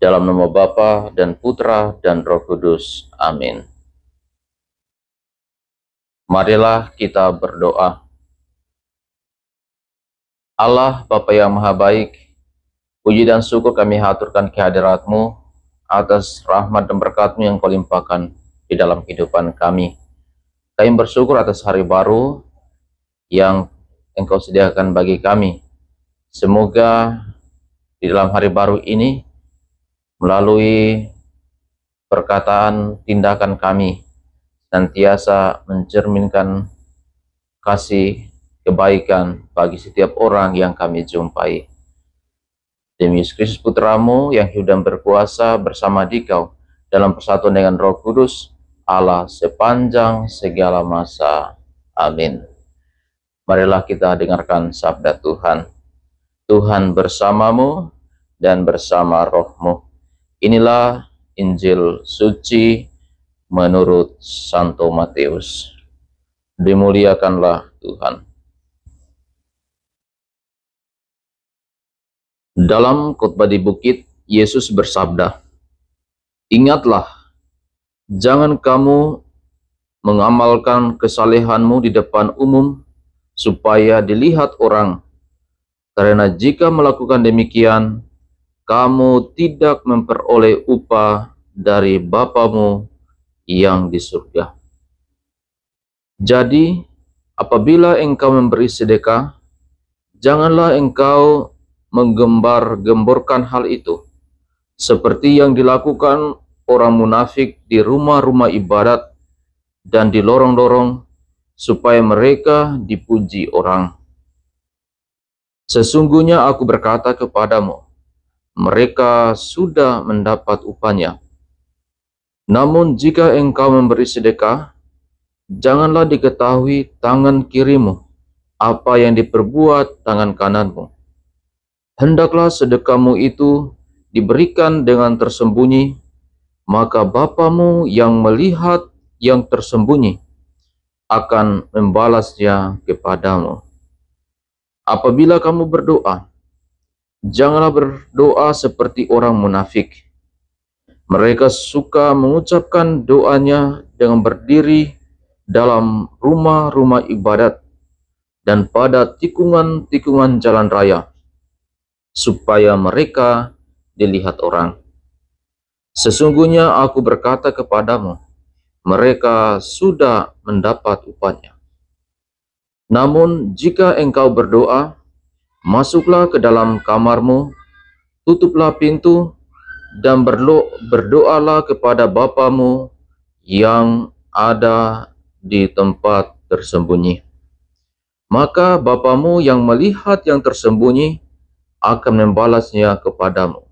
Dalam nama Bapa dan Putra dan Roh Kudus. Amin. Marilah kita berdoa. Allah Bapa yang Maha Baik, puji dan syukur kami haturkan kehadirat-Mu atas rahmat dan berkat-Mu yang Kau limpahkan di dalam kehidupan kami. Kami bersyukur atas hari baru yang Engkau sediakan bagi kami. Semoga di dalam hari baru ini, melalui perkataan tindakan kami, senantiasa mencerminkan kasih kebaikan bagi setiap orang yang kami jumpai. Demi Yesus Kristus Putra-Mu yang hidup dan berkuasa bersama Dikau dalam persatuan dengan Roh Kudus, Allah sepanjang segala masa. Amin. Marilah kita dengarkan sabda Tuhan. Tuhan bersamamu dan bersama roh-Mu. Inilah Injil suci menurut Santo Matius. Dimuliakanlah Tuhan. Dalam khotbah di bukit, Yesus bersabda, "Ingatlah, jangan kamu mengamalkan kesalehanmu di depan umum supaya dilihat orang, karena jika melakukan demikian, kamu tidak memperoleh upah dari Bapamu yang di surga. Jadi, apabila engkau memberi sedekah, janganlah engkau menggembar-gemborkan hal itu, seperti yang dilakukan orang munafik di rumah-rumah ibadat dan di lorong-lorong, supaya mereka dipuji orang. Sesungguhnya aku berkata kepadamu, mereka sudah mendapat upahnya. Namun jika engkau memberi sedekah, janganlah diketahui tangan kirimu apa yang diperbuat tangan kananmu. Hendaklah sedekahmu itu diberikan dengan tersembunyi, maka Bapamu yang melihat yang tersembunyi akan membalasnya kepadamu. Apabila kamu berdoa, janganlah berdoa seperti orang munafik. Mereka suka mengucapkan doanya dengan berdiri dalam rumah-rumah ibadat dan pada tikungan-tikungan jalan raya, supaya mereka dilihat orang. Sesungguhnya aku berkata kepadamu, mereka sudah mendapat upahnya. Namun jika engkau berdoa, masuklah ke dalam kamarmu, tutuplah pintu, dan berdoalah kepada Bapamu yang ada di tempat tersembunyi. Maka Bapamu yang melihat yang tersembunyi akan membalasnya kepadamu.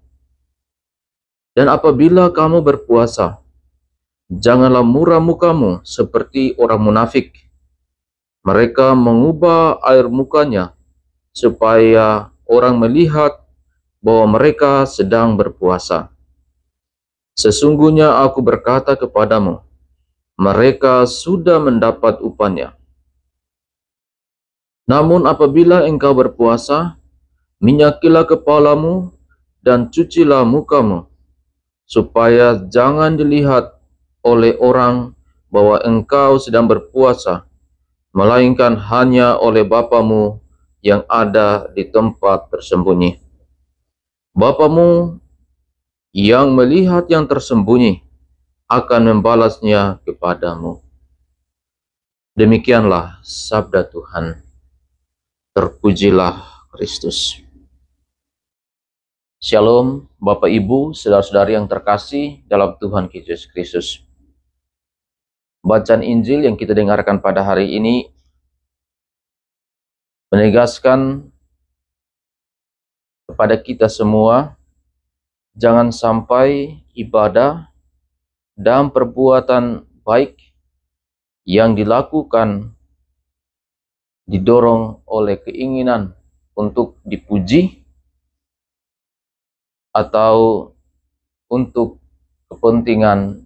Dan apabila kamu berpuasa, janganlah muram mukamu seperti orang munafik. Mereka mengubah air mukanya supaya orang melihat bahwa mereka sedang berpuasa. Sesungguhnya aku berkata kepadamu, mereka sudah mendapat upahnya. Namun apabila engkau berpuasa, minyakilah kepalamu dan cucilah mukamu, supaya jangan dilihat oleh orang bahwa engkau sedang berpuasa, melainkan hanya oleh Bapamu yang ada di tempat tersembunyi. Bapamu yang melihat yang tersembunyi akan membalasnya kepadamu." Demikianlah sabda Tuhan. Terpujilah Kristus. Shalom, Bapak Ibu, saudara-saudari yang terkasih dalam Tuhan Yesus Kristus. Bacaan Injil yang kita dengarkan pada hari ini menegaskan kepada kita semua, jangan sampai ibadah dan perbuatan baik yang dilakukan didorong oleh keinginan untuk dipuji atau untuk kepentingan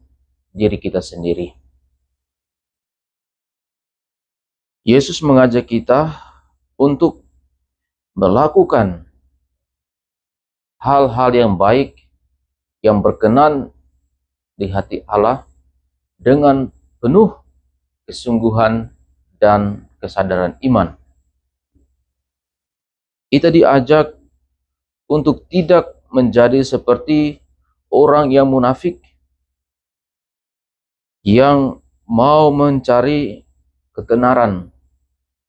diri kita sendiri. Yesus mengajak kita untuk melakukan hal-hal yang baik yang berkenan di hati Allah dengan penuh kesungguhan dan kesadaran iman. Kita diajak untuk tidak menjadi seperti orang yang munafik, yang mau mencari ketenaran,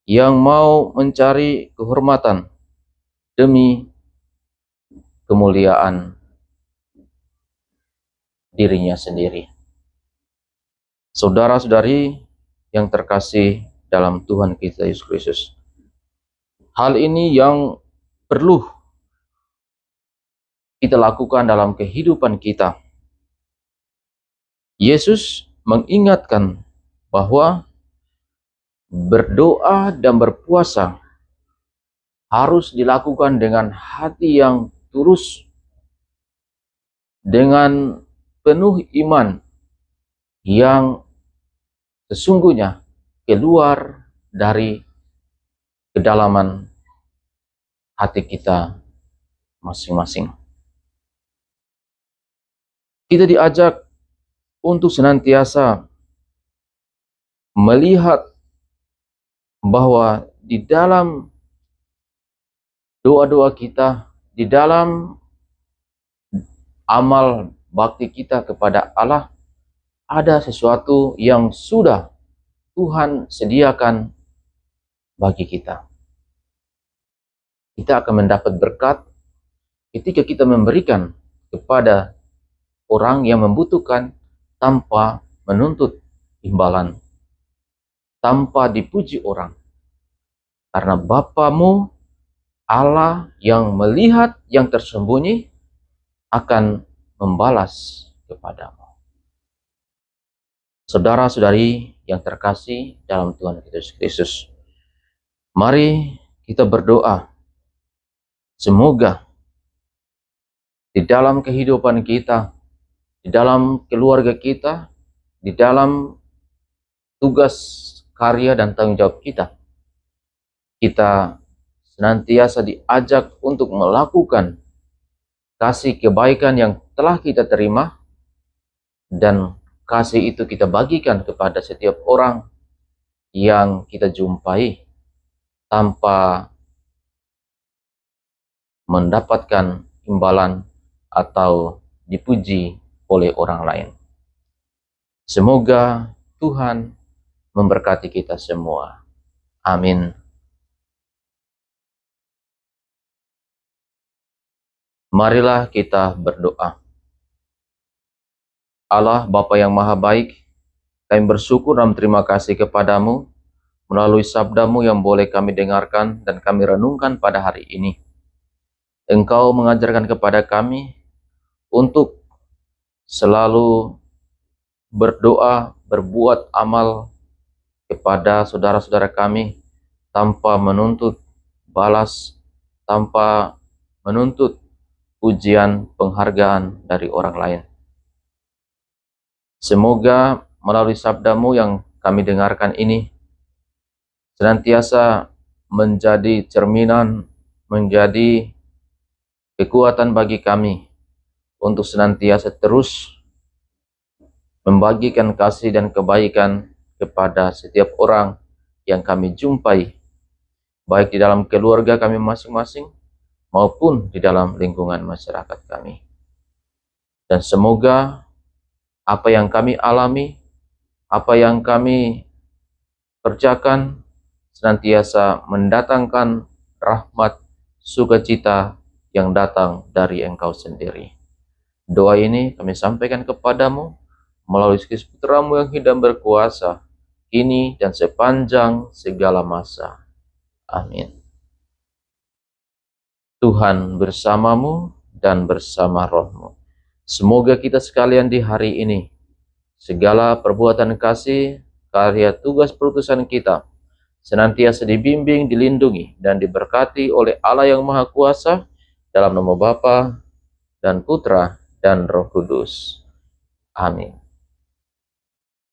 yang mau mencari kehormatan demi kemuliaan dirinya sendiri. Saudara-saudari yang terkasih dalam Tuhan kita Yesus Kristus, hal ini yang perlu kita lakukan dalam kehidupan kita. Yesus mengingatkan bahwa berdoa dan berpuasa harus dilakukan dengan hati yang tulus, dengan penuh iman yang sesungguhnya keluar dari kedalaman hati kita masing-masing. Kita diajak untuk senantiasa melihat bahwa di dalam doa-doa kita, di dalam amal bakti kita kepada Allah, ada sesuatu yang sudah Tuhan sediakan bagi kita. Kita akan mendapat berkat ketika kita memberikan kepada orang yang membutuhkan tanpa menuntut imbalan, tanpa dipuji orang. Karena Bapamu, Allah yang melihat yang tersembunyi, akan membalas kepadamu. Saudara-saudari yang terkasih dalam Tuhan Yesus Kristus, mari kita berdoa. Semoga di dalam kehidupan kita, di dalam keluarga kita, di dalam tugas, karya, dan tanggung jawab kita, kita senantiasa diajak untuk melakukan kasih kebaikan yang telah kita terima, dan kasih itu kita bagikan kepada setiap orang yang kita jumpai tanpa mendapatkan imbalan atau dipuji oleh orang lain. Semoga Tuhan memberkati kita semua. Amin. Marilah kita berdoa. Allah Bapa yang Maha Baik, kami bersyukur dan terima kasih kepadamu melalui sabdamu yang boleh kami dengarkan dan kami renungkan pada hari ini. Engkau mengajarkan kepada kami untuk selalu berdoa, berbuat amal kepada saudara-saudara kami tanpa menuntut balas, tanpa menuntut pujian, penghargaan dari orang lain. Semoga melalui sabdamu yang kami dengarkan ini senantiasa menjadi cerminan, menjadi kekuatan bagi kami untuk senantiasa terus membagikan kasih dan kebaikan kepada setiap orang yang kami jumpai, baik di dalam keluarga kami masing-masing maupun di dalam lingkungan masyarakat kami. Dan semoga apa yang kami alami, apa yang kami kerjakan senantiasa mendatangkan rahmat, sukacita yang datang dari Engkau sendiri. Doa ini kami sampaikan kepadamu melalui Putra-Mu yang hidup berkuasa, kini dan sepanjang segala masa. Amin. Tuhan bersamamu dan bersama rohmu. Semoga kita sekalian di hari ini, segala perbuatan kasih, karya tugas perutusan kita, senantiasa dibimbing, dilindungi, dan diberkati oleh Allah yang Maha Kuasa, dalam nama Bapa dan Putra dan Roh Kudus. Amin.